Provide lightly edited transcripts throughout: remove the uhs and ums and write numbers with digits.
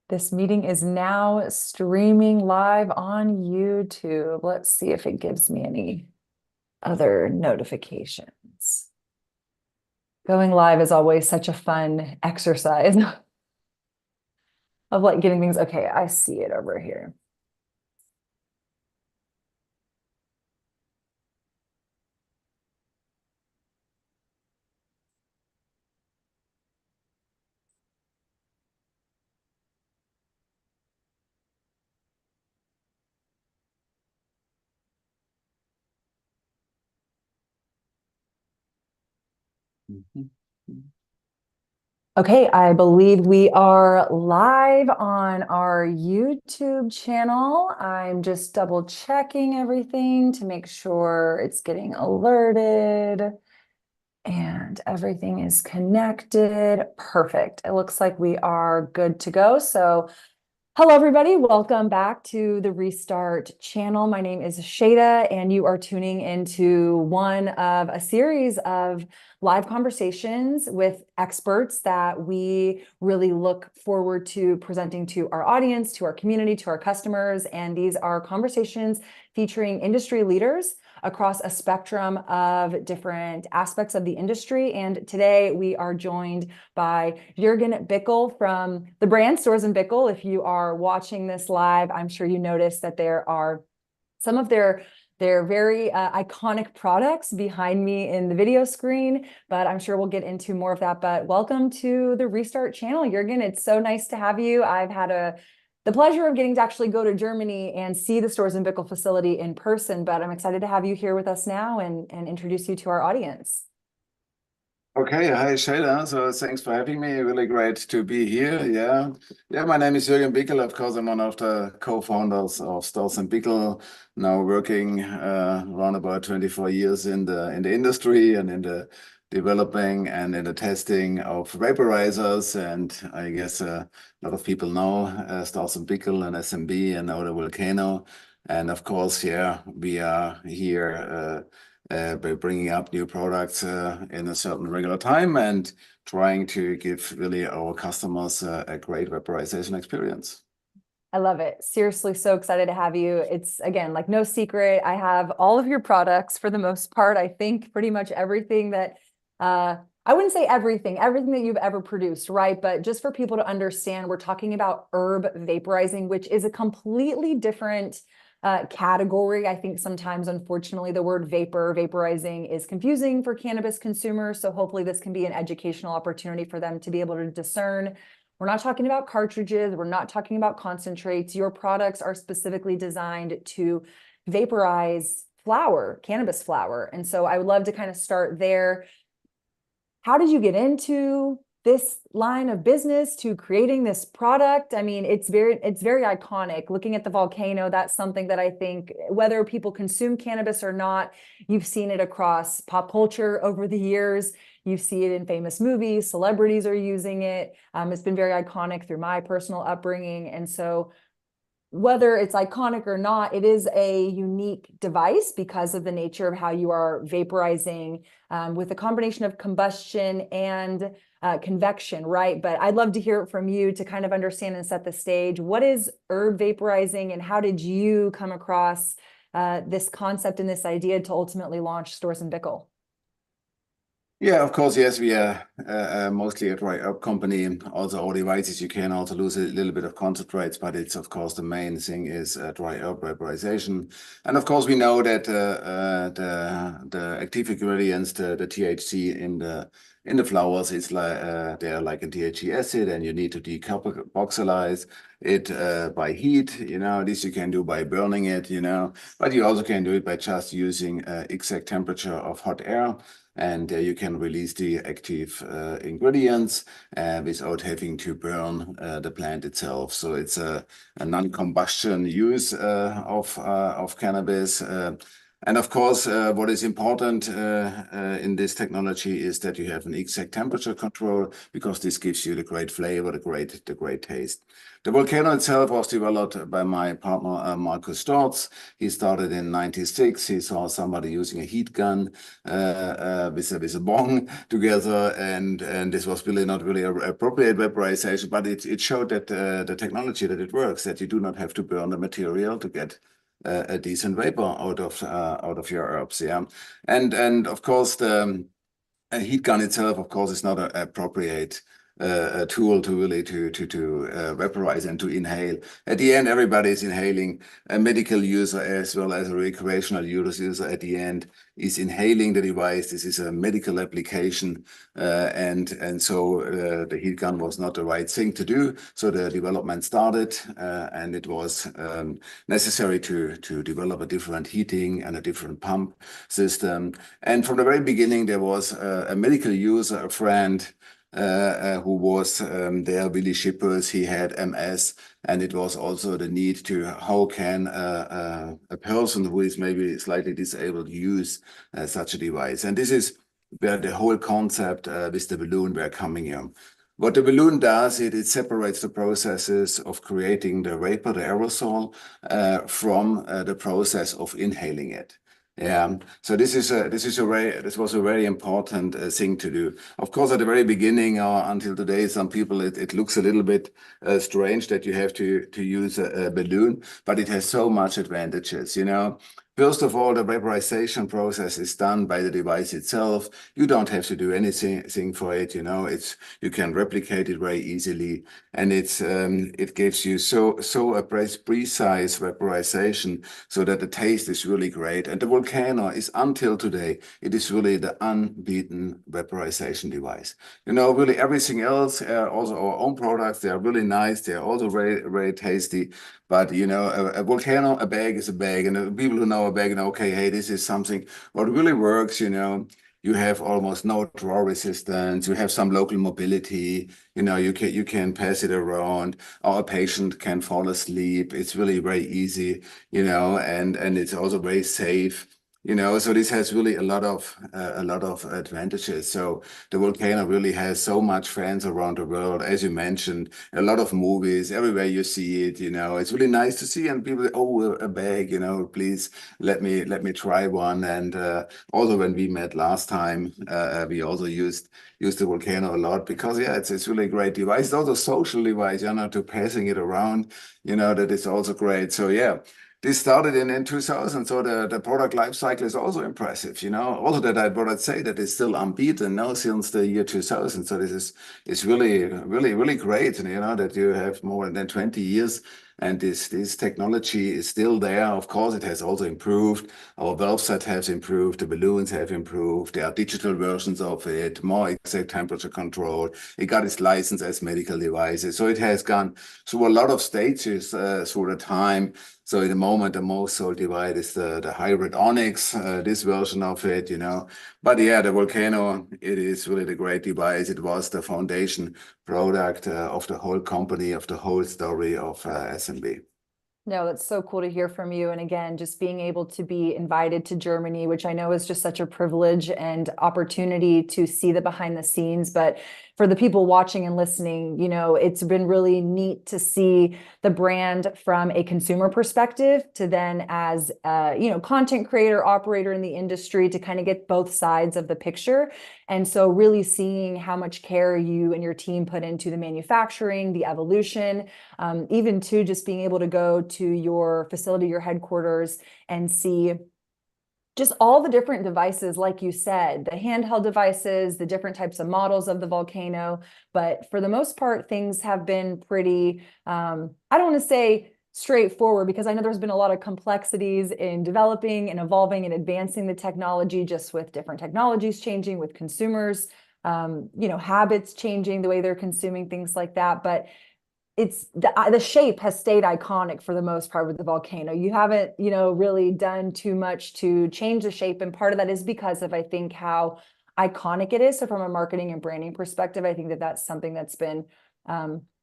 This meeting is now streaming live on YouTube. Let's see if it gives me any other notifications. Going live is always such a fun exercise of like getting things. Okay, I see it over here. Okay, I believe we are live on our YouTube channel. I'm just double checking everything to make sure it's getting alerted and everything is connected. Perfect. It looks like we are good to go. So hello, everybody. Welcome back to the Restart channel. My name is Shayda, and you are tuning into one of a series of live conversations with experts that we really look forward to presenting to our audience, to our community, to our customers. And these are conversations featuring industry leaders across a spectrum of different aspects of the industry. And today we are joined by Storz Bickel from the brand Storz Bickel. If you are watching this live, I'm sure you noticed that there are some of their very iconic products behind me in the video screen, but I'm sure we'll get into more of that. But welcome to the Restart channel, Storz. It's so nice to have you. I've had the pleasure of getting to actually go to Germany and see the Storz Bickel facility in person, but I'm excited to have you here with us now and introduce you to our audience. Okay, hi Shayda. So thanks for having me. Really great to be here. Yeah. My name is Storz Bickel. Of course, I'm one of the co-founders of Storz Bickel. Now working around about 24 years in the industry and in the developing and in the testing of vaporizers. And I guess a lot of people know Storz Bickel and SMB and now the Volcano. And of course, yeah, we are here. By bringing up new products in a certain regular time and trying to give really our customers a great vaporization experience. I love it. Seriously, so excited to have you. It's again, like no secret. I have all of your products for the most part. I think pretty much everything that, I wouldn't say everything that you've ever produced, right? But just for people to understand, we're talking about herb vaporizing, which is a completely different category. I think sometimes, unfortunately, the word vaporizing is confusing for cannabis consumers. So hopefully this can be an educational opportunity for them to be able to discern. We're not talking about cartridges. We're not talking about concentrates. Your products are specifically designed to vaporize flower, cannabis flower. And so I would love to kind of start there. How did you get into this line of business to creating this product? I mean, it's very iconic. Looking at the Volcano, that's something that I think whether people consume cannabis or not, you've seen it across pop culture over the years. You see it in famous movies, celebrities are using it. It's been very iconic through my personal upbringing. And so whether it's iconic or not, it is a unique device because of the nature of how you are vaporizing with a combination of combustion and convection, right? But I'd love to hear it from you to kind of understand and set the stage. What is herb vaporizing and how did you come across this concept and this idea to ultimately launch Storz Bickel? Yeah, of course, yes, we are mostly a dry herb company. Also, our devices, you can also lose a little bit of concentrates, but it's, of course, the main thing is dry herb vaporization. And of course, we know that the active ingredients, the THC in the flowers, it's like they're like a THC acid, and you need to decarboxylize it by heat. This you can do by burning it. But you also can do it by just using exact temperature of hot air. And you can release the active ingredients without having to burn the plant itself. So it's a non-combustion use of cannabis. And of course, what is important in this technology is that you have an exact temperature control, because this gives you the great flavor, the great taste. The Volcano itself was developed by my partner, Markus Storz. He started in '96. He saw somebody using a heat gun with a bong together, and this was really not really appropriate vaporization, but it showed that the technology, that it works, that you do not have to burn the material to get a decent vapor out of your herbs. Yeah, and of course the heat gun itself, of course, is not an appropriate a tool to really to vaporize and to inhale. At the end, everybody is inhaling. A medical user as well as a recreational user at the end is inhaling the device. This is a medical application, and so the heat gun was not the right thing to do. So the development started, and it was necessary to develop a different heating and a different pump system. And from the very beginning, there was a medical user, a friend, who was there, Willy Schippers. He had MS, and it was also the need to how can a person who is maybe slightly disabled use such a device. And this is where the whole concept with the balloon were coming in. What the balloon does, it separates the processes of creating the vapor, the aerosol, from the process of inhaling it. Yeah, so this was a very important thing to do. Of course, at the very beginning or until today, some people it looks a little bit strange that you have to use a balloon, but it has so much advantages. You know, first of all, the vaporization process is done by the device itself. You don't have to do anything for it. You know, you can replicate it very easily, and it gives you a precise vaporization so that the taste is really great. And the Volcano is, until today, it is really the unbeaten vaporization device. You know, really everything else, also our own products, they are really nice. They are also very, very tasty. But, you know, a Volcano, a bag is a bag. And the people who know a bag know, okay, hey, this is something what really works, you know. You have almost no draw resistance. You have some local mobility. You know, you can pass it around. Our patient can fall asleep. It's really very easy, you know, and it's also very safe. You know, so this has really a lot of advantages. So the Volcano really has so much fans around the world, as you mentioned, a lot of movies, everywhere you see it. You know, it's really nice to see, and people say, oh, a bag, you know, please let me try one. And also when we met last time, we also used the Volcano a lot because yeah, it's really a great device. It's also a social device, you know, to passing it around, you know, that is also great. So yeah. This started in 2000, so the product life cycle is also impressive, you know. Also that I'd say that it's still unbeaten now since the year 2000. So this is really, really, really great, you know, that you have more than 20 years and this technology is still there. Of course, it has also improved. Our valve set has improved. The balloons have improved. There are digital versions of it, more exact temperature control. It got its license as medical devices. So it has gone through a lot of stages through the time. So in the moment, the most sold device is the hybrid Onyx, this version of it, you know. But yeah, the Volcano, it is really the great device. It was the foundation product of the whole company, of the whole story of SMB. No, that's so cool to hear from you. And again, just being able to be invited to Germany, which I know is just such a privilege and opportunity to see the behind the scenes. But for the people watching and listening, you know, it's been really neat to see the brand from a consumer perspective to then as you know, content creator, operator in the industry to kind of get both sides of the picture. And so really seeing how much care you and your team put into the manufacturing, the evolution, even to just being able to go to your facility, your headquarters, and see just all the different devices, like you said, the handheld devices, the different types of models of the Volcano. But for the most part, things have been pretty, I don't want to say straightforward, because I know there's been a lot of complexities in developing and evolving and advancing the technology, just with different technologies changing, with consumers, you know, habits changing, the way they're consuming things like that. But it's the shape has stayed iconic for the most part with the Volcano. You haven't, you know, really done too much to change the shape. And part of that is because of, I think, how iconic it is. So from a marketing and branding perspective, I think that that's something that's been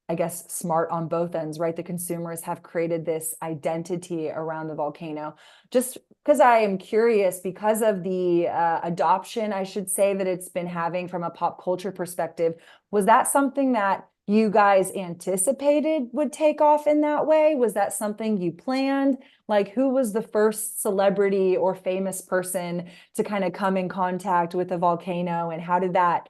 I guess, smart on both ends, right? The consumers have created this identity around the Volcano. Just because I am curious, because of the adoption, I should say, that it's been having from a pop culture perspective, was that something that you guys anticipated would take off in that way? Was that something you planned? Like, who was the first celebrity or famous person to kind of come in contact with the Volcano, and how did that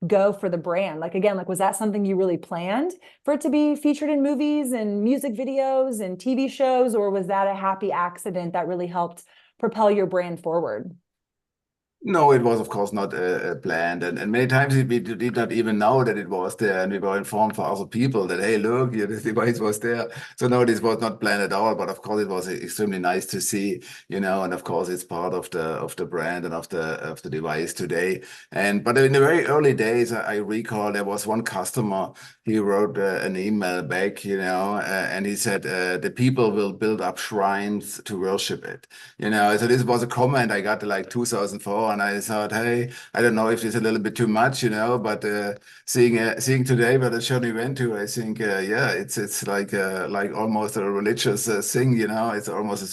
go for the brand? Like, again, like, was that something you really planned for it to be featured in movies and music videos and TV shows, or was that a happy accident that really helped propel your brand forward? No, it was of course not planned, and many times we did not even know that it was there, and we were informed for other people that, hey, look, yeah, this device was there. So no, this was not planned at all. But of course, it was extremely nice to see, and of course, it's part of the brand and of the device today. And but in the very early days, I recall there was one customer. He wrote an email back, and he said the people will build up shrines to worship it. So this was a comment I got like 2004, and I thought, hey, I don't know if it's a little bit too much, but seeing today what the journey went to, I think, yeah, it's like almost a religious thing, it's almost a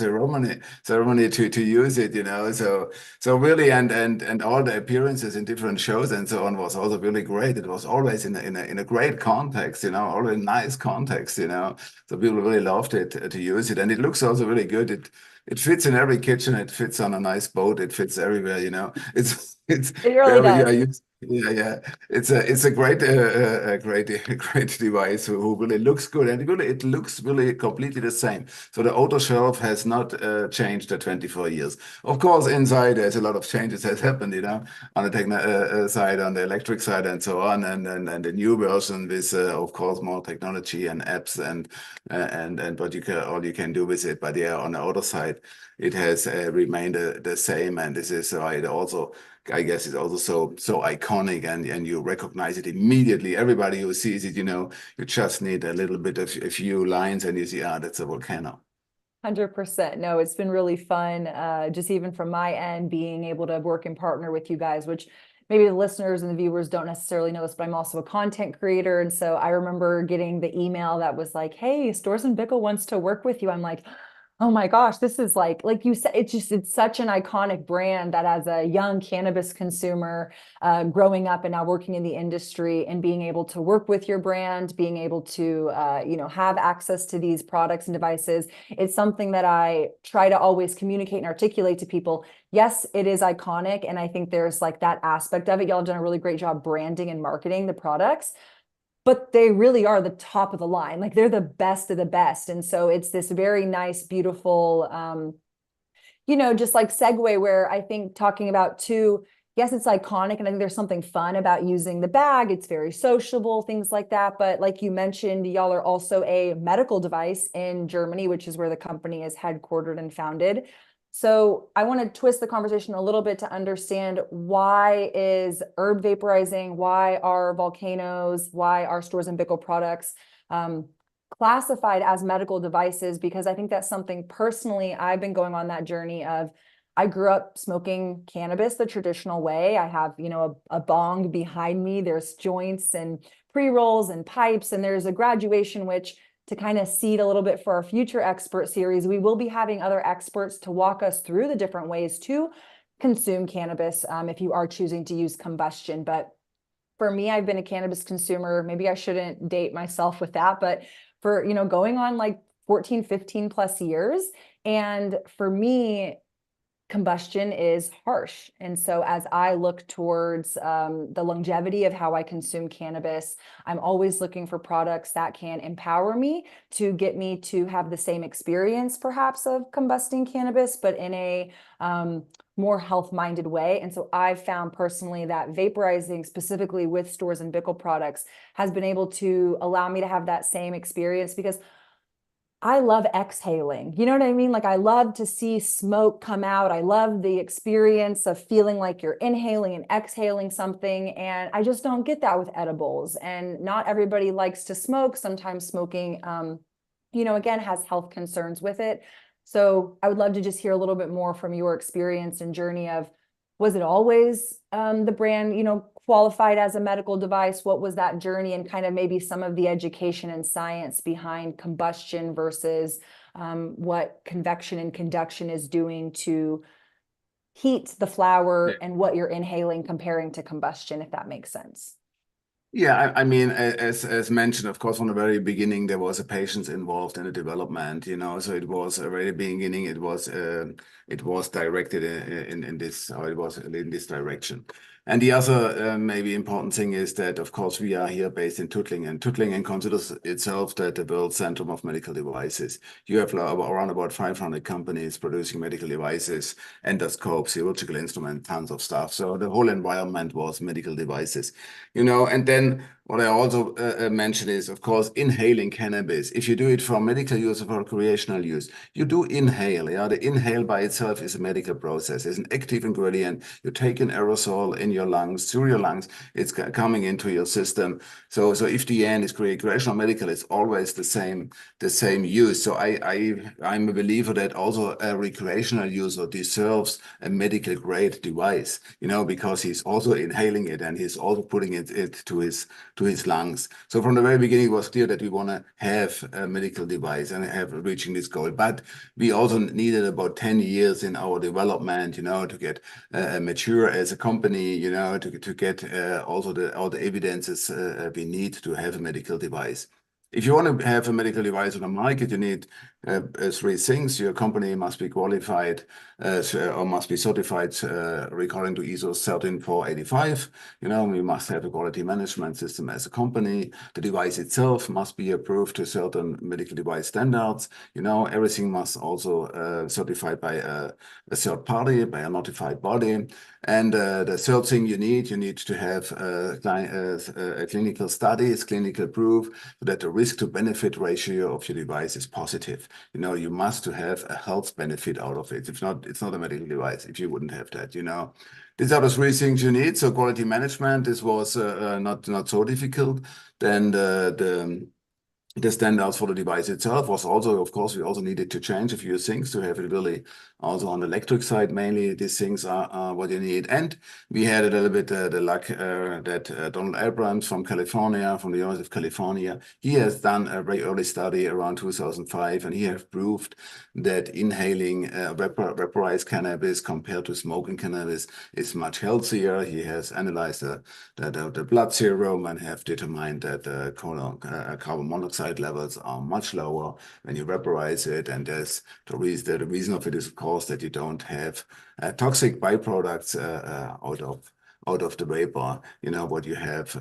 ceremony to use it, so really, and all the appearances in different shows and so on was also really great. It was always in a great context, always nice context, so people really loved it to use it, and it looks also really good. It fits in every kitchen. It fits on a nice boat. It fits everywhere. It's It really very does. yeah, yeah. It's a great great device who really looks good, and really it looks really completely the same. So the outer shelf has not changed the 24 years. Of course, inside there's a lot of changes has happened. On the techno side, on the electric side, and so on, and the new version with of course more technology and apps and what all you can do with it. But yeah, on the other side, it has remained the same, and this is why it also, I guess, it's also so iconic, and you recognize it immediately. Everybody who sees it, you just need a little bit of a few lines, and you see, that's a Volcano. 100%. No, it's been really fun, just even from my end, being able to work and partner with you guys, which maybe the listeners and the viewers don't necessarily know this, but I'm also a content creator. And so I remember getting the email that was like, hey, Storz Bickel wants to work with you. I'm like, oh my gosh, this is like you said, it's such an iconic brand that, as a young cannabis consumer, growing up and now working in the industry and being able to work with your brand, being able to, have access to these products and devices, it's something that I try to always communicate and articulate to people. Yes, it is iconic. And I think there's like that aspect of it. Y'all have done a really great job branding and marketing the products, but they really are the top of the line. Like, they're the best of the best. And so it's this very nice, beautiful, just like segue, where I think talking about too, yes, it's iconic. And I think there's something fun about using the bag. It's very sociable, things like that. But like you mentioned, y'all are also a medical device in Germany, which is where the company is headquartered and founded. So I want to twist the conversation a little bit to understand, why is herb vaporizing, why are volcanoes, why are Storz and Bickel products classified as medical devices? Because I think that's something personally I've been going on that journey of. I grew up smoking cannabis the traditional way. I have, a bong behind me. There's joints and pre-rolls and pipes, and there's a graduation, which, to kind of seed a little bit for our future expert series, we will be having other experts to walk us through the different ways to consume cannabis, if you are choosing to use combustion. But for me, I've been a cannabis consumer. Maybe I shouldn't date myself with that, but for, going on like 14, 15 plus years. And for me, combustion is harsh. And so as I look towards the longevity of how I consume cannabis, I'm always looking for products that can empower me to get me to have the same experience, perhaps, of combusting cannabis, but in a more health-minded way. And so I've found personally that vaporizing, specifically with Storz and Bickel products, has been able to allow me to have that same experience, because I love exhaling. You know what I mean? Like, I love to see smoke come out. I love the experience of feeling like you're inhaling and exhaling something. And I just don't get that with edibles. And not everybody likes to smoke. Sometimes smoking, again, has health concerns with it. So I would love to just hear a little bit more from your experience and journey of, was it always the brand, qualified as a medical device? What was that journey, and kind of maybe some of the education and science behind combustion versus what convection and conduction is doing to heat the flower and what you're inhaling comparing to combustion, if that makes sense? Yeah, I mean, as mentioned, of course, from the very beginning, there was a patient involved in the development, you know. So it was a very beginning. It was directed in this, or it was in this direction. And the other maybe important thing is that, of course, we are here based in Tuttlingen, and Tuttlingen considers itself that the world centrum of medical devices. You have around about 500 companies producing medical devices, endoscopes, chirurgical instruments, tons of stuff. So the whole environment was medical devices, you know. And then what I also mentioned is, of course, inhaling cannabis. If you do it for medical use or for recreational use, you do inhale. Yeah, the inhale by itself is a medical process. It's an active ingredient. You take an aerosol in your lungs, through your lungs. It's coming into your system. So if the end is recreational medical, it's always the same use. So I'm a believer that also a recreational user deserves a medical grade device, you know, because he's also inhaling it and he's also putting it to his lungs. So from the very beginning, it was clear that we want to have a medical device and have reaching this goal. But we also needed about 10 years in our development, you know, to get mature as a company, you know, to get also all the evidences we need to have a medical device. If you want to have a medical device on the market, you need three things. Your company must be qualified or must be certified according to ISO 13485. You know, we must have a quality management system as a company. The device itself must be approved to certain medical device standards. You know, everything must also certified by a third party, by a notified body. And the third thing you need to have a clinical studies, clinical proof that the risk to benefit ratio of your device is positive. You know, you must to have a health benefit out of it. If not, it's not a medical device if you wouldn't have that, you know. These are the three things you need. So quality management, this was not so difficult. Then the standards for the device itself was also, of course, we also needed to change a few things to have it really also on the electric side. Mainly these things are what you need. And we had a little bit the luck that Donald Abrams from California, from the University of California, he has done a very early study around 2005, and he has proved that inhaling vaporized cannabis compared to smoking cannabis is much healthier. He has analyzed the blood serum and have determined that carbon monoxide levels are much lower when you vaporize it. And there's the reason of it is, of course, that you don't have toxic byproducts out of the vapor, you know, what you have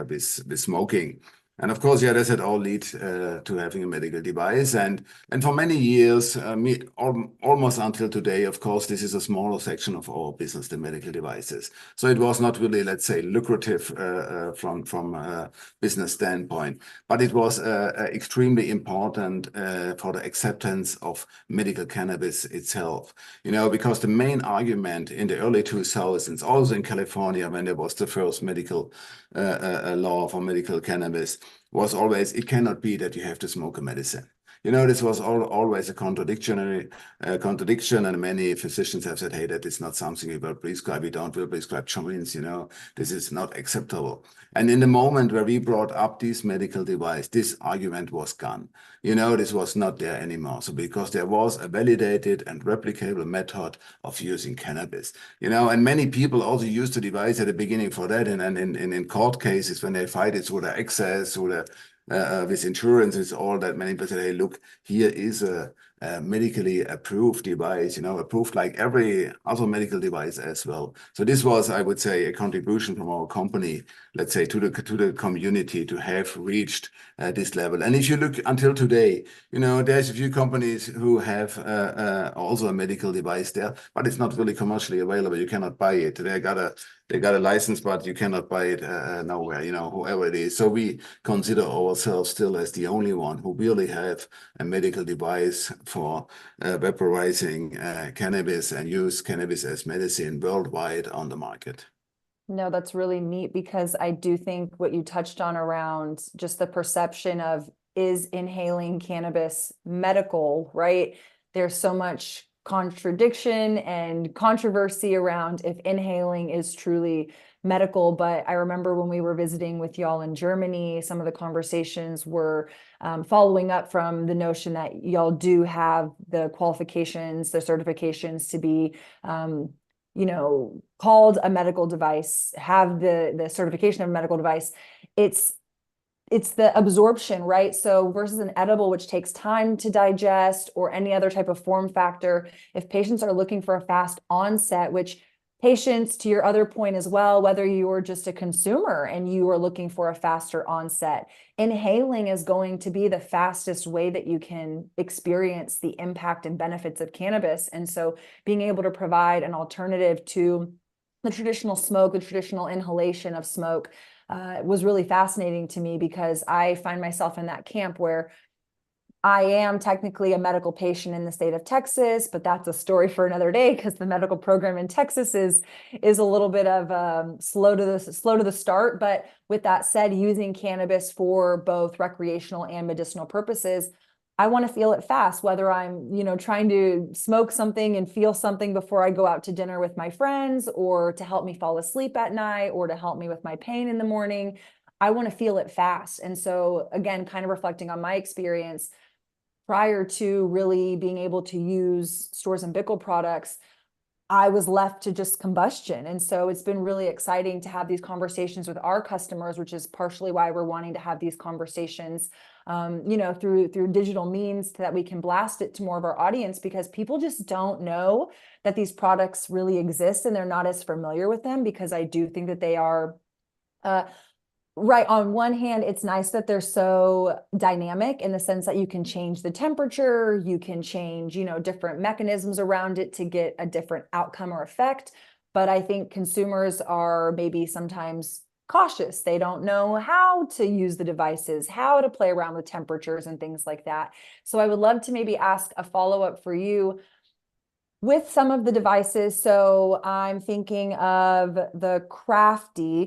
with smoking. And of course, yeah, does it all lead to having a medical device? And for many years, almost until today, of course, this is a smaller section of our business, the medical devices. So it was not really, let's say, lucrative from a business standpoint, but it was extremely important for the acceptance of medical cannabis itself. You know, because the main argument in the early 2000s, also in California, when there was the first medical law for medical cannabis, was always, it cannot be that you have to smoke a medicine. You know, this was always a contradiction, and many physicians have said, hey, that is not something we will prescribe. We don't will prescribe joints, you know, this is not acceptable. And in the moment where we brought up this medical device, this argument was gone. You know, this was not there anymore. So because there was a validated and replicable method of using cannabis, you know, and many people also used the device at the beginning for that. And in court cases, when they fight it through the excess, through the with insurance, it's all that many people say, hey, look, here is a medically approved device, you know, approved like every other medical device as well. So this was, I would say, a contribution from our company, let's say, to the community to have reached this level. And if you look until today, you know, there's a few companies who have also a medical device there, but it's not really commercially available. You cannot buy it. They got a license, but you cannot buy it nowhere, you know, whoever it is. So we consider ourselves still as the only one who really have a medical device for vaporizing cannabis and use cannabis as medicine worldwide on the market. No, that's really neat, because I do think what you touched on around just the perception of, is inhaling cannabis medical, right? There's so much contradiction and controversy around if inhaling is truly medical, but I remember when we were visiting with y'all in Germany, some of the conversations were following up from the notion that y'all do have the qualifications, the certifications to be called a medical device, have the certification of a medical device. It's the absorption, right? So versus an edible, which takes time to digest, or any other type of form factor, if patients are looking for a fast onset, which patients, to your other point as well, whether you're just a consumer and you are looking for a faster onset, inhaling is going to be the fastest way that you can experience the impact and benefits of cannabis. And so being able to provide an alternative to the traditional smoke, the traditional inhalation of smoke, was really fascinating to me, because I find myself in that camp where I am technically a medical patient in the state of Texas, but that's a story for another day, because the medical program in Texas is a little bit of slow to the start. But with that said, using cannabis for both recreational and medicinal purposes, I want to feel it fast, whether I'm, trying to smoke something and feel something before I go out to dinner with my friends, or to help me fall asleep at night, or to help me with my pain in the morning. I want to feel it fast. And so again, kind of reflecting on my experience prior to really being able to use Storz and Bickel products, I was left to just combustion. And so it's been really exciting to have these conversations with our customers, which is partially why we're wanting to have these conversations, through digital means, so that we can blast it to more of our audience, because people just don't know that these products really exist, and they're not as familiar with them, because I do think that they are, right. On one hand, it's nice that they're so dynamic, in the sense that you can change the temperature, you can change, different mechanisms around it to get a different outcome or effect. But I think consumers are maybe sometimes cautious. They don't know how to use the devices, how to play around with temperatures and things like that. So I would love to maybe ask a follow-up for you with some of the devices. So I'm thinking of the CRAFTY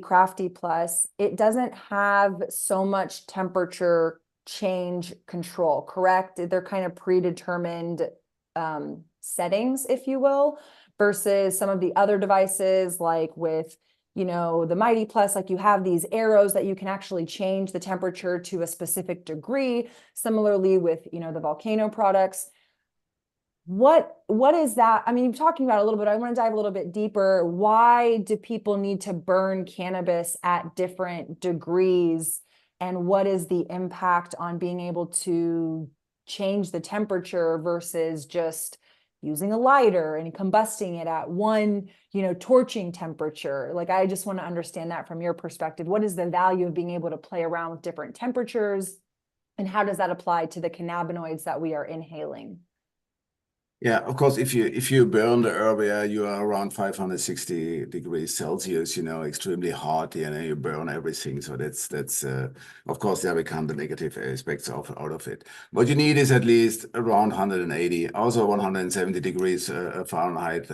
Plus. It doesn't have so much temperature change control, correct? They're kind of predetermined settings, if you will, versus some of the other devices, like with the Mighty Plus, like you have these arrows that you can actually change the temperature to a specific degree. Similarly with the Volcano products. What is that? I mean, you're talking about it a little bit. I want to dive a little bit deeper. Why do people need to burn cannabis at different degrees? And what is the impact on being able to change the temperature versus just using a lighter and combusting it at one, torching temperature? Like, I just want to understand that from your perspective. What is the value of being able to play around with different temperatures? And how does that apply to the cannabinoids that we are inhaling? Yeah, of course, if you burn the herb, you are around 560 degrees Celsius, extremely hot, you burn everything. So that's of course, there become the negative aspects out of it. What you need is at least around 180, also 170 degrees Fahrenheit,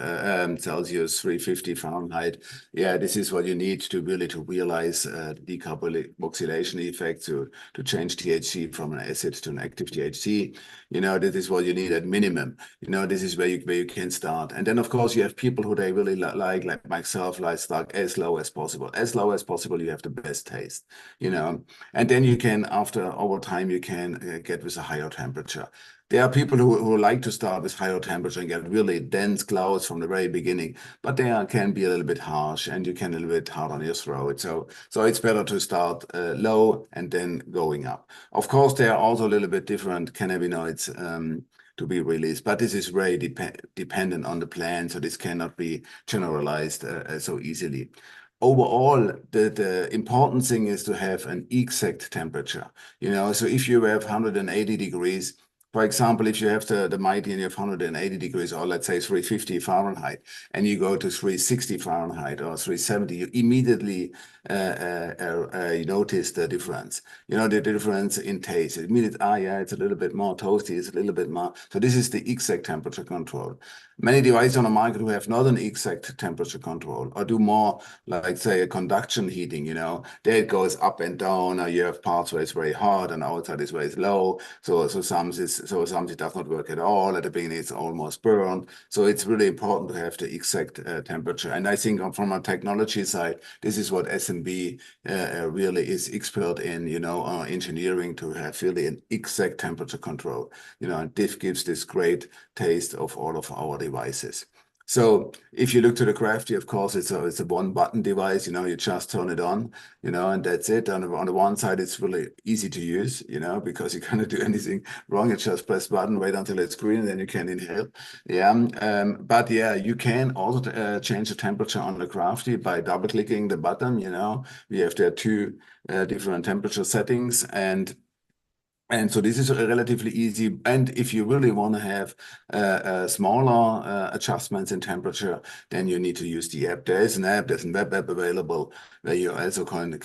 Celsius, 350 Fahrenheit. Yeah, this is what you need to really realize decarboxylation effect, to change THC from an acid to an active THC. This is what you need at minimum. This is where you can start. And then, of course, you have people who they really like myself, like start as low as possible. As low as possible, you have the best taste, And then you can, over time, you can get with a higher temperature. There are people who like to start with higher temperature and get really dense clouds from the very beginning, but they can be a little bit harsh, and you can a little bit hard on your throat. So it's better to start low and then going up. Of course, there are also a little bit different cannabinoids to be released, but this is very dependent on the plant, so this cannot be generalized so easily. Overall, the important thing is to have an exact temperature. So if you have 180 degrees, for example, if you have the Mighty and you have 180 degrees, or let's say 350 Fahrenheit, and you go to 360 Fahrenheit or 370, you immediately you notice the difference. You know, the difference in taste. It means, yeah, it's a little bit more toasty, it's a little bit more. So this is the exact temperature control. Many devices on the market who have not an exact temperature control or do more like, say, a conduction heating, you know, there it goes up and down, or you have parts where it's very hot and outside is very low. So something does not work at all. At the beginning, it's almost burned. So it's really important to have the exact temperature. And I think from a technology side, this is what SMB really is expert in, you know, engineering, to have really an exact temperature control, you know, and this gives this great taste of all of our devices. So if you look to the CRAFTY, of course, it's a one button device, you know, you just turn it on, you know, and that's it. On the one side, it's really easy to use, you know, because you cannot do anything wrong. You just press button, wait until it's green, and then you can inhale. Yeah. But yeah, you can also change the temperature on the CRAFTY by double clicking the button, you know. We have there two different temperature settings, and so this is relatively easy. And if you really want to have smaller adjustments in temperature, then you need to use the app. There is an app, there's a web app available where you also can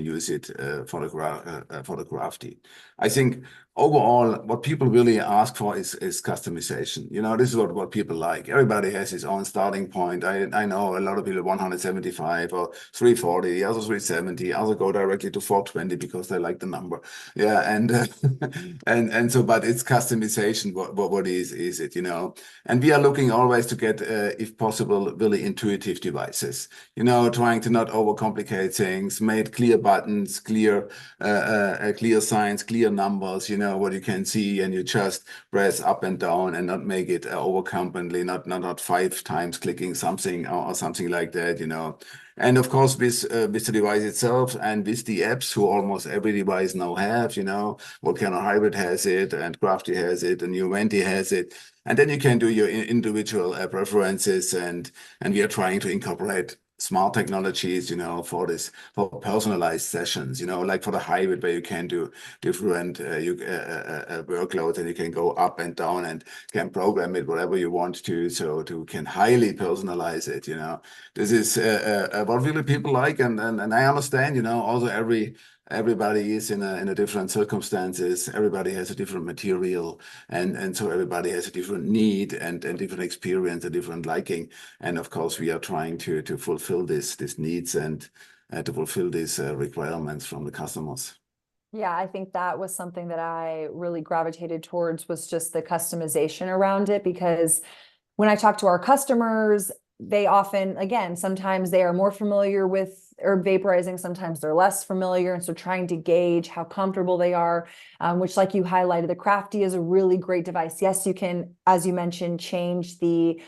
use it for the CRAFTY. I think overall, what people really ask for is customization. You know, this is what people like. Everybody has his own starting point. I know a lot of people 175 or 340, others 370, others go directly to 420 because they like the number. Yeah, and and so, but it's customization. What is it? You know, and we are looking always to get, if possible, really intuitive devices. You know, trying to not overcomplicate things, made clear buttons, clear signs, clear numbers. You know what you can see, and you just press up and down, and not make it overcomplicatedly, not 5 times clicking something or something like that. You know. And of course, with the device itself and with the apps, who almost every device now have, you know, Volcano Hybrid has it, and CRAFTY has it, and new Venty has it. And then you can do your individual preferences, and we are trying to incorporate smart technologies, you know, for personalized sessions, you know, like for the hybrid, where you can do different workloads, and you can go up and down and can program it whatever you want to, so can highly personalize it, you know. This is what really people like, and I understand, you know, also everybody is in a different circumstances. Everybody has a different material, and so everybody has a different need and different experience, a different liking. And of course, we are trying to fulfill these needs and to fulfill these requirements from the customers. Yeah, I think that was something that I really gravitated towards, was just the customization around it, because when I talk to our customers, they often, again, sometimes they are more familiar with herb vaporizing, sometimes they're less familiar. And so trying to gauge how comfortable they are, which, like you highlighted, the CRAFTY is a really great device. Yes, you can, as you mentioned, change the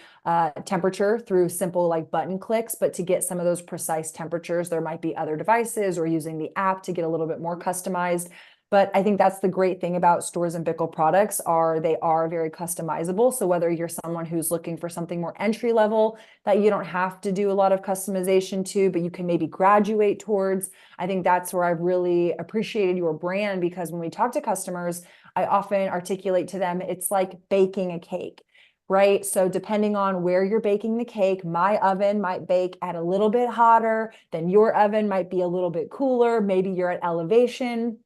temperature through simple like button clicks, but to get some of those precise temperatures, there might be other devices or using the app to get a little bit more customized. But I think that's the great thing about Storz & Bickel products, they are very customizable. So whether you're someone who's looking for something more entry level that you don't have to do a lot of customization to, but you can maybe graduate towards, I think that's where I've really appreciated your brand, because when we talk to customers, I often articulate to them, it's like baking a cake. Right. So depending on where you're baking the cake, my oven might bake at a little bit hotter, then your oven might be a little bit cooler. Maybe you're at elevation.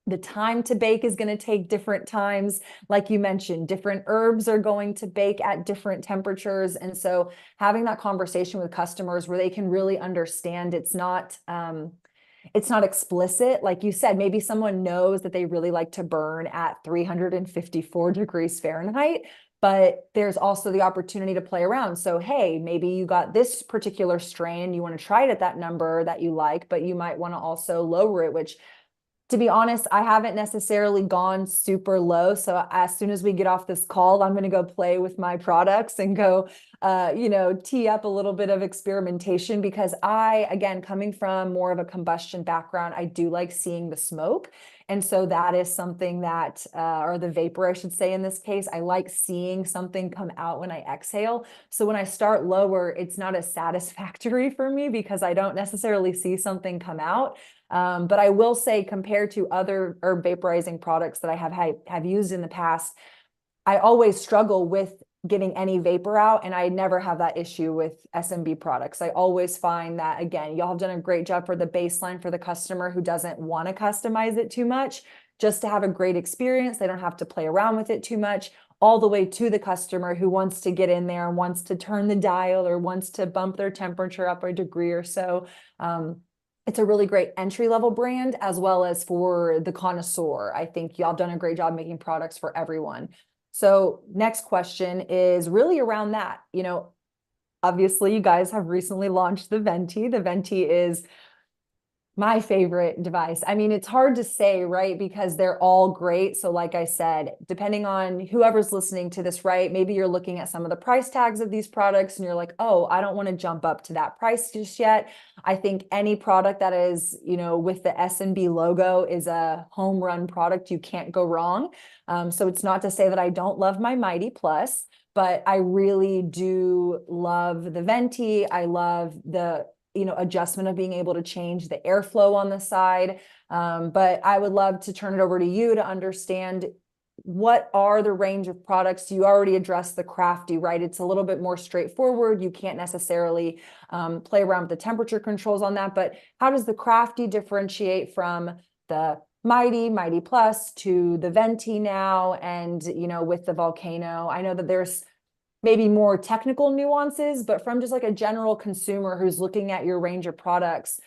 The time to bake is going to take different times. Like you mentioned, different herbs are going to bake at different temperatures. And so having that conversation with customers where they can really understand it's not explicit. Like you said, maybe someone knows that they really like to burn at 354 degrees Fahrenheit, but there's also the opportunity to play around. So, hey, maybe you got this particular strain, you want to try it at that number that you like, but you might want to also lower it, which, to be honest, I haven't necessarily gone super low. So as soon as we get off this call, I'm going to go play with my products and go, tee up a little bit of experimentation, because again, coming from more of a combustion background, I do like seeing the smoke. And so that is something that, or the vapor, I should say, in this case, I like seeing something come out when I exhale. So when I start lower, it's not as satisfactory for me because I don't necessarily see something come out. But I will say, compared to other herb vaporizing products that I have used in the past, I always struggle with getting any vapor out, and I never have that issue with SMB products. I always find that, again, y'all have done a great job for the baseline for the customer who doesn't want to customize it too much, just to have a great experience. They don't have to play around with it too much, all the way to the customer who wants to get in there and wants to turn the dial or wants to bump their temperature up a degree or so. It's a really great entry-level brand, as well as for the connoisseur. I think y'all have done a great job making products for everyone. So next question is really around that. You know, obviously you guys have recently launched the Venty. The Venty is my favorite device. I mean, it's hard to say, right? Because they're all great. So like I said, depending on whoever's listening to this, right? Maybe you're looking at some of the price tags of these products and you're like, oh, I don't want to jump up to that price just yet. I think any product that is, you know, with the S&B logo is a home run product. You can't go wrong. So it's not to say that I don't love my Mighty Plus, but I really do love the Venty. I love the adjustment of being able to change the airflow on the side. But I would love to turn it over to you to understand what are the range of products. You already addressed the CRAFTY, right? It's a little bit more straightforward. You can't necessarily play around with the temperature controls on that, but how does the CRAFTY differentiate from the Mighty Plus to the Venty now, and with the Volcano? I know that there's maybe more technical nuances, but from just like a general consumer who's looking at your range of products,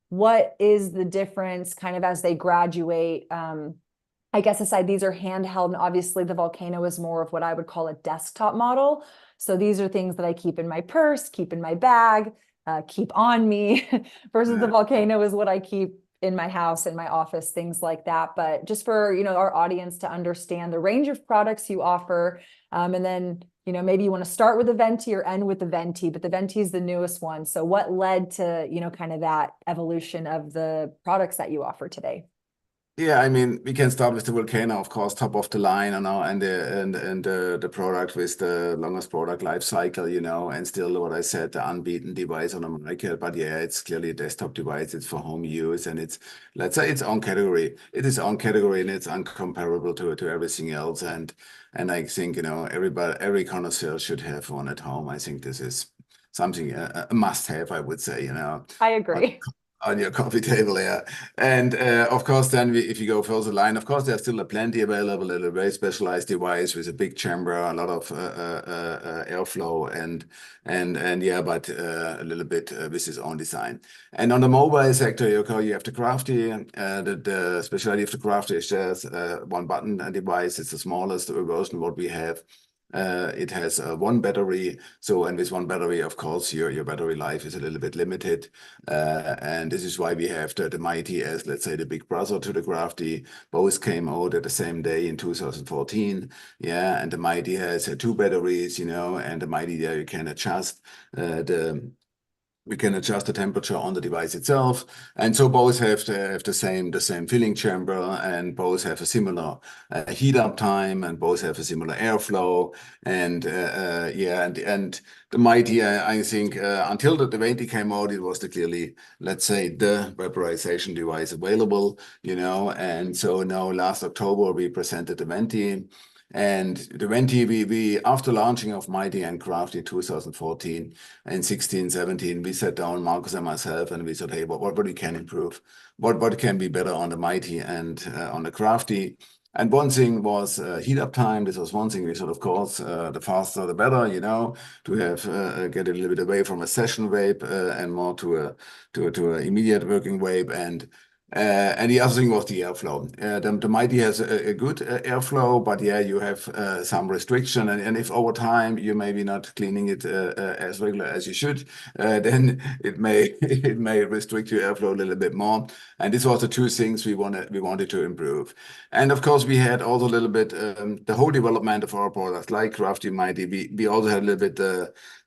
what is the difference kind of as they graduate? I guess aside, these are handheld, and obviously the Volcano is more of what I would call a desktop model. So these are things that I keep in my purse, keep in my bag, keep on me, versus the Volcano is what I keep in my house, in my office, things like that. But just for our audience to understand the range of products you offer, and then maybe you want to start with the Venty or end with the Venty, but the Venty is the newest one. So what led to kind of that evolution of the products that you offer today? Yeah, I mean, we can start with the Volcano, of course, top of the line, and the product with the longest product life cycle, and still what I said, the unbeaten device on the market. But yeah, it's clearly a desktop device. It's for home use, and it's, let's say, its own category. It is own category, and it's uncomparable to everything else. And I think every connoisseur should have one at home. I think this is something a must-have, I would say. I agree. On your coffee table, yeah. And of course, then if you go further line, of course, there's still a plenty available, a very specialized device with a big chamber, a lot of airflow, and yeah, but a little bit with its own design. And on the mobile sector, you have the CRAFTY. The specialty of the CRAFTY is just one button device. It's the smallest version what we have. It has one battery. So, and with one battery, of course, your battery life is a little bit limited. And this is why we have the Mighty as, let's say, the big brother to the CRAFTY. Both came out at the same day in 2014. Yeah, and the Mighty has two batteries, and the Mighty, there you can adjust we can adjust the temperature on the device itself. And so both have the same filling chamber, and both have a similar heat up time, and both have a similar airflow. And yeah, and the Mighty, I think until the Venty came out, it was clearly, let's say, the vaporization device available, and so now last October we presented the Venty. And the Venty, we after launching of Mighty and CRAFTY in 2014 and 16, 17, we sat down, Marcus and myself, and we said, hey, what we can improve? What can be better on the Mighty and on the CRAFTY? And one thing was heat up time. This was one thing we said, of course, the faster the better, to have get a little bit away from a session vape and more to a immediate working vape. And the other thing was the airflow. The Mighty has a good airflow, but yeah, you have some restriction. And if over time you're maybe not cleaning it as regular as you should, then it may restrict your airflow a little bit more. And this was the two things we wanted to improve. And of course, we had also a little bit the whole development of our products, like CRAFTY, Mighty. We also had a little bit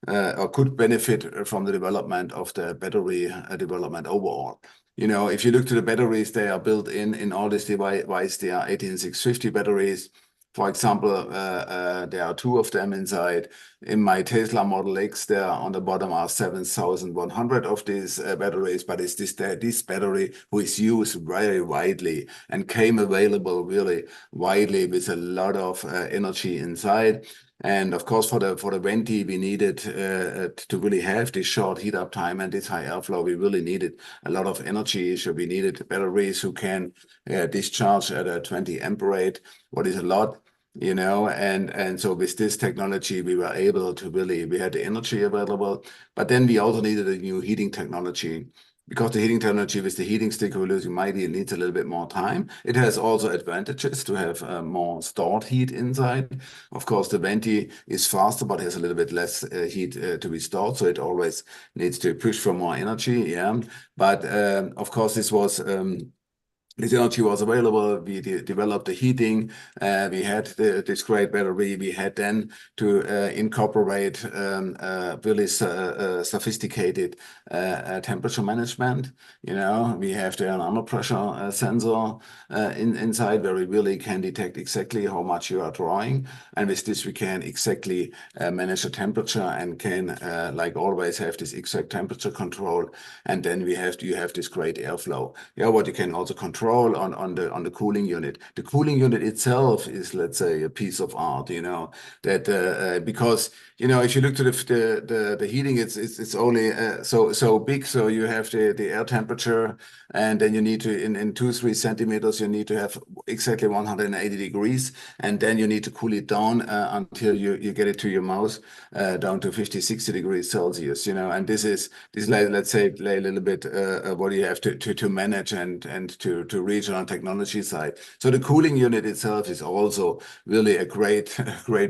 or could benefit from the development of the battery development overall. If you look to the batteries, they are built in all these devices. They are 18650 batteries. For example, there are two of them inside. In my Tesla Model X, there on the bottom are 7,100 of these batteries, but it's this battery who is used very widely and came available really widely with a lot of energy inside. And of course, for the Venty, we needed to really have this short heat up time and this high airflow. We really needed a lot of energy. So we needed batteries who can discharge at a 20 amperate, what is a lot, you know. And so with this technology, we were able to really, we had the energy available, but then we also needed a new heating technology. Because the heating technology with the heating stick we're using mighty needs a little bit more time. It has also advantages to have more stored heat inside. Of course, the Venti is faster, but has a little bit less heat to be stored, so it always needs to push for more energy. Yeah, but of course, this energy was available. We developed the heating. We had this great battery. We had then to incorporate really sophisticated temperature management. You know, we have the under pressure sensor inside where we really can detect exactly how much you are drawing. And with this, we can exactly manage the temperature and can, like always, have this exact temperature control. And then you have this great airflow. Yeah, what you can also control on the cooling unit. The cooling unit itself is, let's say, a piece of art, you know, that because, you know, if you look to the heating, it's only so big. So you have the air temperature, and then you need to in 2-3 centimeters you need to have exactly 180 degrees, and then you need to cool it down until you get it to your mouth down to 50-60 degrees Celsius, you know. And this is like, let's say, a little bit what you have to manage and to reach on technology side. So the cooling unit itself is also really a great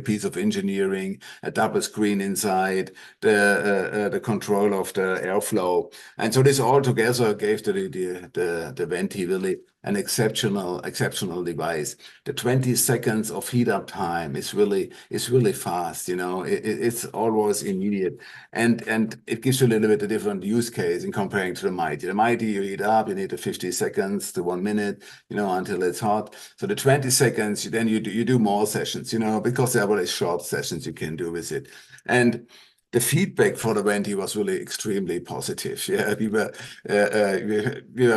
piece of engineering, a double screen inside, the control of the airflow. And so this all together gave the Venti really an exceptional device. The 20 seconds of heat up time is really fast, you know. It's always immediate, and it gives you a little bit a different use case in comparing to the Mighty. The Mighty, you heat up, you need the 50 seconds to 1 minute, you know, until it's hot. So the 20 seconds, then you do more sessions, you know, because there are really short sessions you can do with it. And the feedback for the Venty was really extremely positive. Yeah, we were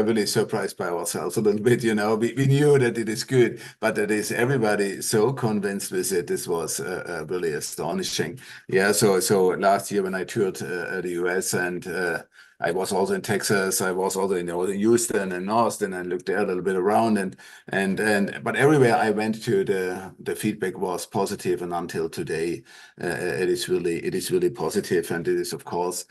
really surprised by ourselves a little bit. You know, we knew that it is good, but that is everybody so convinced with it. This was really astonishing. Yeah. So last year when I toured the US and I was also in Texas. I was also in Houston and Austin and looked there a little bit around but everywhere I went to, the feedback was positive, and until today, it is really positive, and it is of course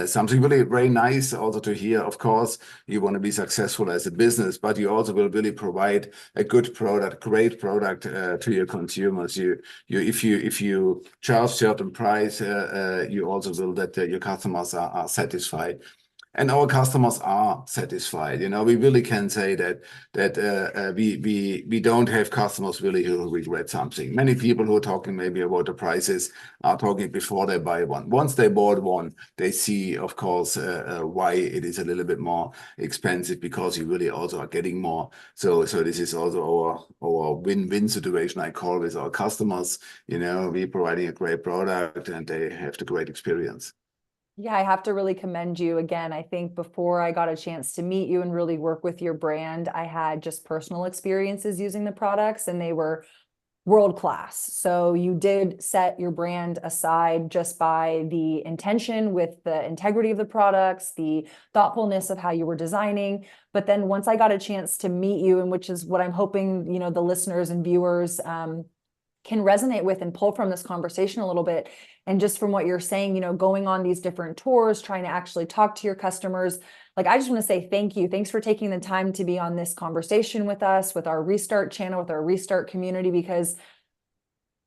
something really very nice also to hear. Of course, you want to be successful as a business, but you also will really provide a good product, great product to your consumers. If you charge certain price, you also will that your customers are satisfied. And our customers are satisfied. You know, we really can say that we don't have customers really who regret something. Many people who are talking maybe about the prices are talking before they buy one. Once they bought one, they see, of course, why it is a little bit more expensive, because you really also are getting more. So this is also our win-win situation, I call, with our customers. You know, we providing a great product and they have the great experience. Yeah, I have to really commend you again. I think before I got a chance to meet you and really work with your brand, I had just personal experiences using the products, and they were world class. So you did set your brand aside just by the intention with the integrity of the products, the thoughtfulness of how you were designing. But then once I got a chance to meet you, and which is what I'm hoping, you know, the listeners and viewers can resonate with and pull from this conversation a little bit. And just from what you're saying, you know, going on these different tours, trying to actually talk to your customers, like, I just want to say thank you. Thanks for taking the time to be on this conversation with us, with our Restart channel, with our Restart community, because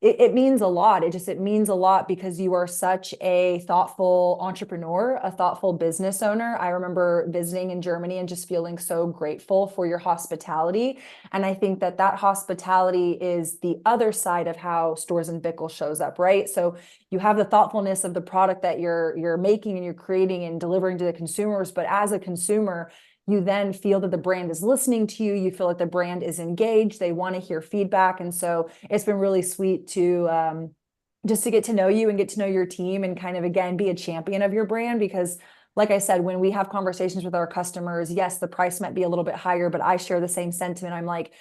it means a lot. It means a lot because you are such a thoughtful entrepreneur, a thoughtful business owner. I remember visiting in Germany and just feeling so grateful for your hospitality. And I think that hospitality is the other side of how Storz and Bickel shows up, right? So you have the thoughtfulness of the product that you're making and you're creating and delivering to the consumers. But as a consumer, you then feel that the brand is listening to you. You feel like the brand is engaged. They want to hear feedback. And so it's been really sweet to just to get to know you and get to know your team and kind of, again, be a champion of your brand. Because like I said, when we have conversations with our customers, yes, the price might be a little bit higher, but I share the same sentiment. I'm like,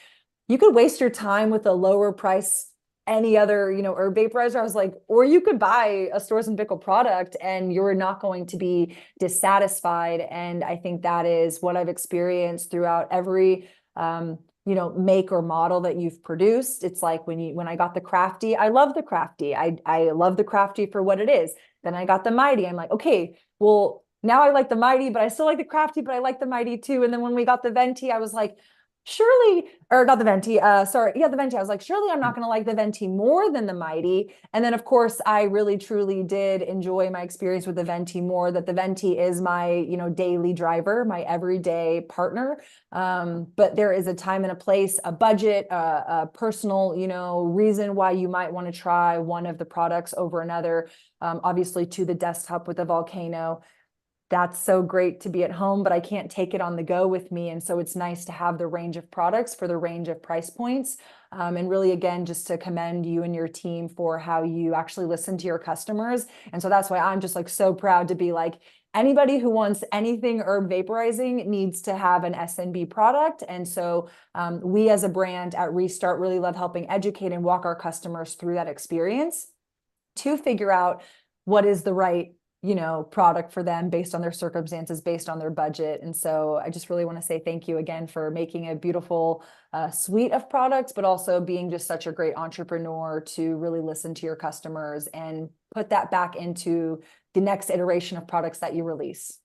you could waste your time with a lower price any other, you know, herb vaporizer. I was like, or you could buy a Storz Bickel product and you're not going to be dissatisfied. And I think that is what I've experienced throughout every, you know, make or model that you've produced. It's like when I got the CRAFTY, I love the CRAFTY. I love the CRAFTY for what it is. Then I got the Mighty. I'm like, okay, well, now I like the Mighty, but I still like the CRAFTY, but I like the Mighty too. And then when we got the Venty, I was like, surely, or not the Venty, sorry, yeah, the Venty. I was like, surely I'm not going to like the Venty more than the Mighty. And then, of course, I really truly did enjoy my experience with the Venty more. That the Venty is my, you know, daily driver, my everyday partner. But there is a time and a place, a budget, a personal, you know, reason why you might want to try one of the products over another. Obviously, to the desktop with the Volcano, that's so great to be at home, but I can't take it on the go with me. And so it's nice to have the range of products for the range of price points. And really, again, just to commend you and your team for how you actually listen to your customers. And so that's why I'm just like so proud to be like, anybody who wants anything herb vaporizing needs to have an SNB product. And so we as a brand at Restart really love helping educate and walk our customers through that experience to figure out what is the right, you know, product for them based on their circumstances, based on their budget. And so I just really want to say thank you again for making a beautiful suite of products, but also being just such a great entrepreneur to really listen to your customers and put that back into the next iteration of products that you release.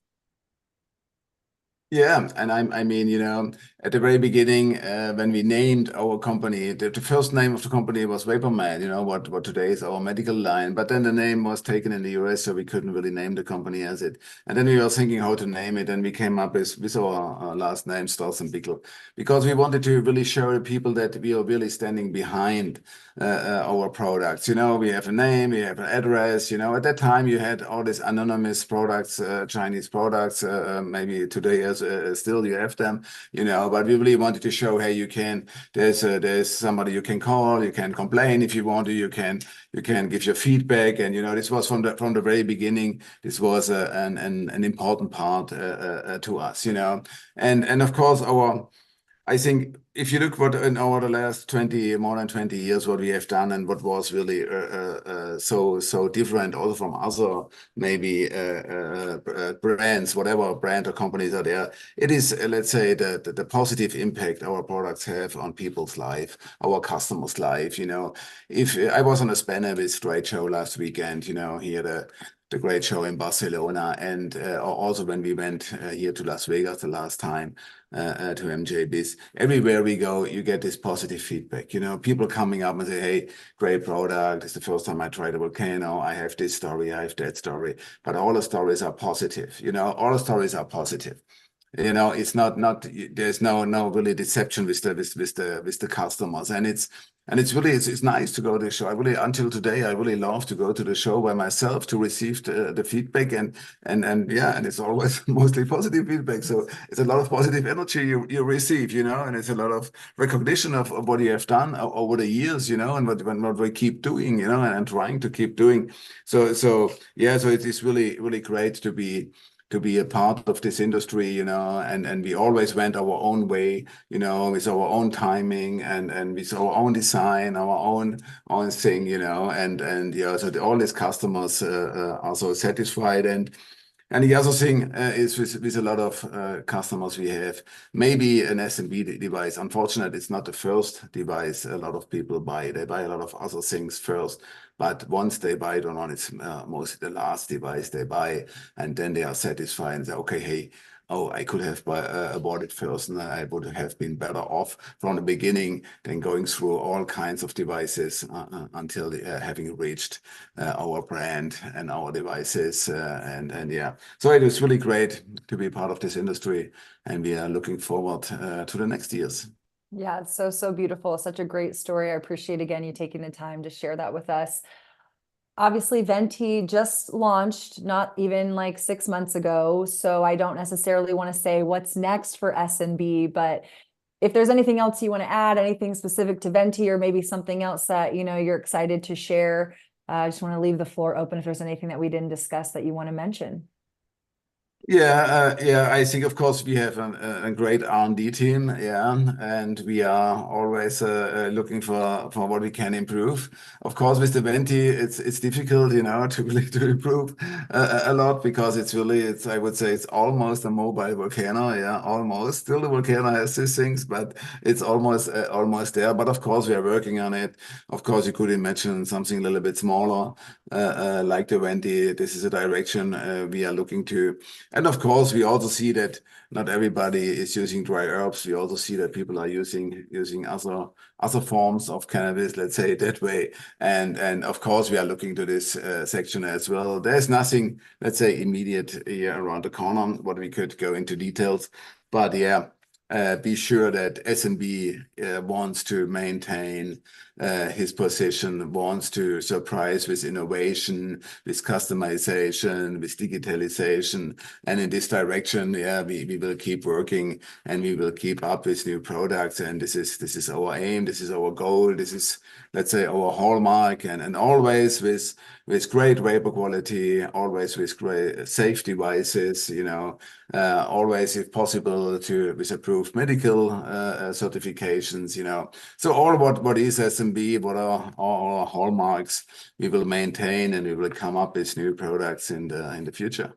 Yeah, and I mean, you know, at the very beginning, when we named our company, the first name of the company was VaporMed, you know, what today is our medical line. But then the name was taken in the US, so we couldn't really name the company as it. And then we were thinking how to name it, and we came up with our last name, Storz Bickel, because we wanted to really show the people that we are really standing behind our products. You know, we have a name, we have an address. You know, at that time you had all these anonymous products, Chinese products, maybe today as still you have them, you know, but we really wanted to show, hey, you can, there's somebody you can call, you can complain if you want to, you can give your feedback. And, you know, this was from the very beginning, this was an important part to us, you know, and of course I think if you look what in over the last more than 20 years, what we have done and what was really so different also from other maybe brands, whatever brand or companies are there, it is, let's say, the positive impact our products have on people's life, our customers' life. You know, if I was on a Cannabis trade show last weekend, you know, here the great show in Barcelona, and also when we went here to Las Vegas the last time to MJBiz, everywhere we go, you get this positive feedback. You know, people coming up and say, hey, great product. It's the first time I tried a Volcano. I have this story, I have that story. But all the stories are positive. You know, all the stories are positive. You know, it's not there's no really deception with the customers, and it's really it's nice to go to the show. I really, until today, I really love to go to the show by myself to receive the feedback, and yeah, and it's always mostly positive feedback. So it's a lot of positive energy you receive, you know, and it's a lot of recognition of what you have done over the years, you know, and what we keep doing, you know, and trying to keep doing. So yeah, so it is really great to be a part of this industry, you know, and we always went our own way, you know, with our own timing and with our own design, our own thing, you know, and yeah, so all these customers are so satisfied. And the other thing is with a lot of customers we have, maybe an SMB device. Unfortunately, it's not the first device a lot of people buy. They buy a lot of other things first. But once they buy it or not, it's mostly the last device they buy. And then they are satisfied and say, okay, hey, oh, I could have bought it first, and I would have been better off from the beginning than going through all kinds of devices until having reached our brand and our devices. And yeah, so it was really great to be part of this industry, and we are looking forward to the next years. Yeah, it's so beautiful. Such a great story. I appreciate again you taking the time to share that with us. Obviously, Venty just launched not even like 6 months ago, so I don't necessarily want to say what's next for SNB, but if there's anything else you want to add, anything specific to Venty, or maybe something else that, you know, you're excited to share, I just want to leave the floor open if there's anything that we didn't discuss that you want to mention. Yeah, I think of course we have a great R&D team, yeah, and we are always looking for what we can improve. Of course, with the Venti, it's difficult, to really to improve a lot because it's I would say it's almost a mobile volcano, yeah, almost. Still, the volcano has these things, but it's almost there. But of course, we are working on it. Of course, you could imagine something a little bit smaller, like the Venti. This is a direction we are looking to. And of course, we also see that not everybody is using dry herbs. We also see that people are using other forms of cannabis, let's say it that way. And of course, we are looking to this section as well. There's nothing, let's say, immediate here around the corner, what we could go into details. But yeah, be sure that SNB wants to maintain his position, wants to surprise with innovation, with customization, with digitalization. And in this direction, yeah, we will keep working and we will keep up with new products. And this is our aim, this is our goal, this is, let's say, our hallmark, and always with great vapor quality, always with great safe devices, always, if possible, with approved medical certifications, So all what is SMB, what are our hallmarks, we will maintain and we will come up with new products in the future.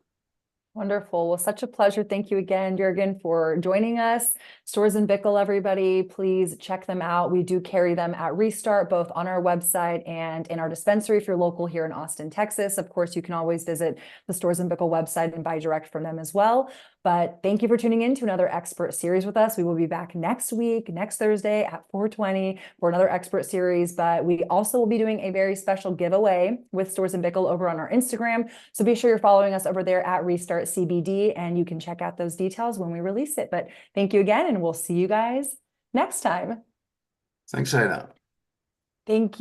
Wonderful. Well, such a pleasure. Thank you again, Jürgen, for joining us. Storz and Bickel, everybody, please check them out. We do carry them at Restart, both on our website and in our dispensary if you're local here in Austin, Texas. Of course, you can always visit the Storz and Bickel website and buy direct from them as well. But thank you for tuning in to another expert series with us. We will be back next week, next Thursday at 4:20 for another expert series. But we also will be doing a very special giveaway with Storz and Bickel over on our Instagram. So be sure you're following us over there at Restart CBD, and you can check out those details when we release it. But thank you again, and we'll see you guys next time. Thanks, Shayda. Thank you.